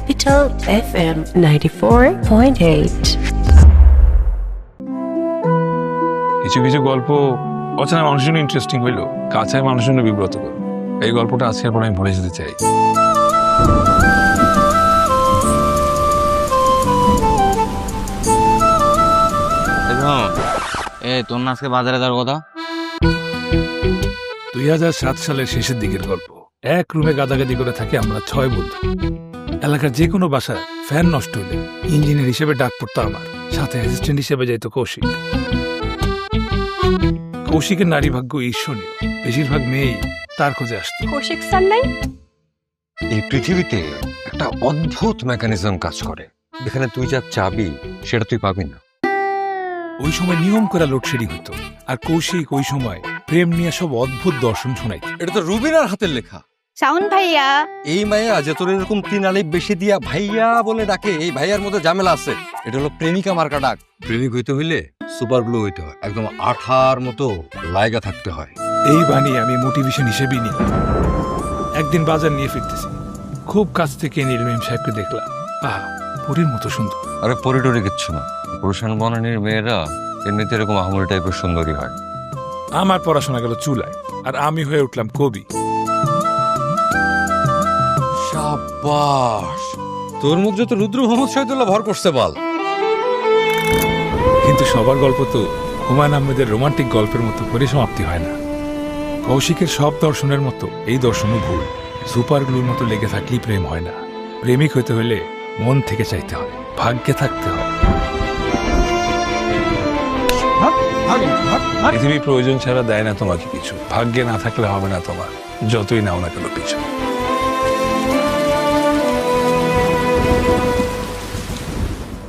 Capital FM 94.8. কিছু কিছু গল্প অচেনা মানুষের জন্য ইন্টারেস্টিং হইলো কাছের মানুষের জন্য বিব্রতকর। এই গল্পটা আজকের পর আমি ভুলে যেতে চাই। তোর না আজকে বাজারে যাওয়ার কথা? 2007 সালের শেষের দিকের গল্প। এক রুমে গাদাগাদি করে থাকি আমরা 6 বন্ধু। এলাকার যে কোনো বাসায় ফ্যান নষ্ট হলে ইঞ্জিনিয়ার হিসেবে ডাক পড়তো আমার, সাথে অ্যাসিস্ট্যান্ট হিসেবে যাইতো কৌশিক। কৌশিকের নারী ভাগ্য ঈর্ষণীয়, বেশিরভাগ মেয়েই তার খোঁজে আসতো। কৌশিক স্যার নাই? এই পৃথিবীতে একটা অদ্ভুত মেকানিজম কাজ করে, এখানে তুই যা চাবি সেটা তুই পাবি না। ওই সময় নিয়ম করে লোডশেডিং হতো, আর কৌশিক ওই সময় প্রেম নিয়ে সব অদ্ভুত দর্শন শোনাইত। এটা তো রুবিনার হাতের লেখা। শাওন ভাইয়া, এই মায়া যে তোর এরকম 3 আলিফ বেশি দিয়া ভাইয়া বলে ডাকে, এই ভাইয়ার মধ্যে ঝামেলা আছে। এটা হলো প্রেমিকা মার্কা ডাক। প্রেমিক হইতে হইলে সুপার গ্লু হইতে হয়, একদম আঠার মতো লাইগা থাকতে হয়। এই বাণী আমি মোটিভেশন হিসেবেই নিলাম। একদিন বাজার নিয়ে ফিরতেছি, খুব কাছ থেকে নীলমেম সাহেবকে দেখলাম। পরীর মতো সুন্দর। আরে পরিটরি কিচ্ছু না, পুরুষান বনানীর মেয়েরা এমনিতে এরকম আহমরি টাইপের সুন্দরী হয়। আমার পড়াশোনা গেল চুলায়, আর আমি হয়ে উঠলাম কবি। শাবাশ, তোর মুখ যত রুদ্র মোহাম্মদ শহীদুল্লাহ ভর করছে বল। কিন্তু সবার গল্প তো হুমায়ুন আহমেদের রোমান্টিক গল্পের মতো পরিসমাপ্তি হয় না। কৌশিকের সব দর্শনের মতো এই দর্শনও ভুল। সুপার গ্লুর মতো লেগে থাকলেই প্রেম হয় না। প্রেমিক হইতে হলে মন থেকে চাইতে হয়, ভাগ্যে থাকতে হয়। পৃথিবী প্রয়োজন ছাড়া দেয় না তোমাকে কিছু, ভাগ্যে না থাকলে হবে না তোমার, যতই নাও না কেন পিছু।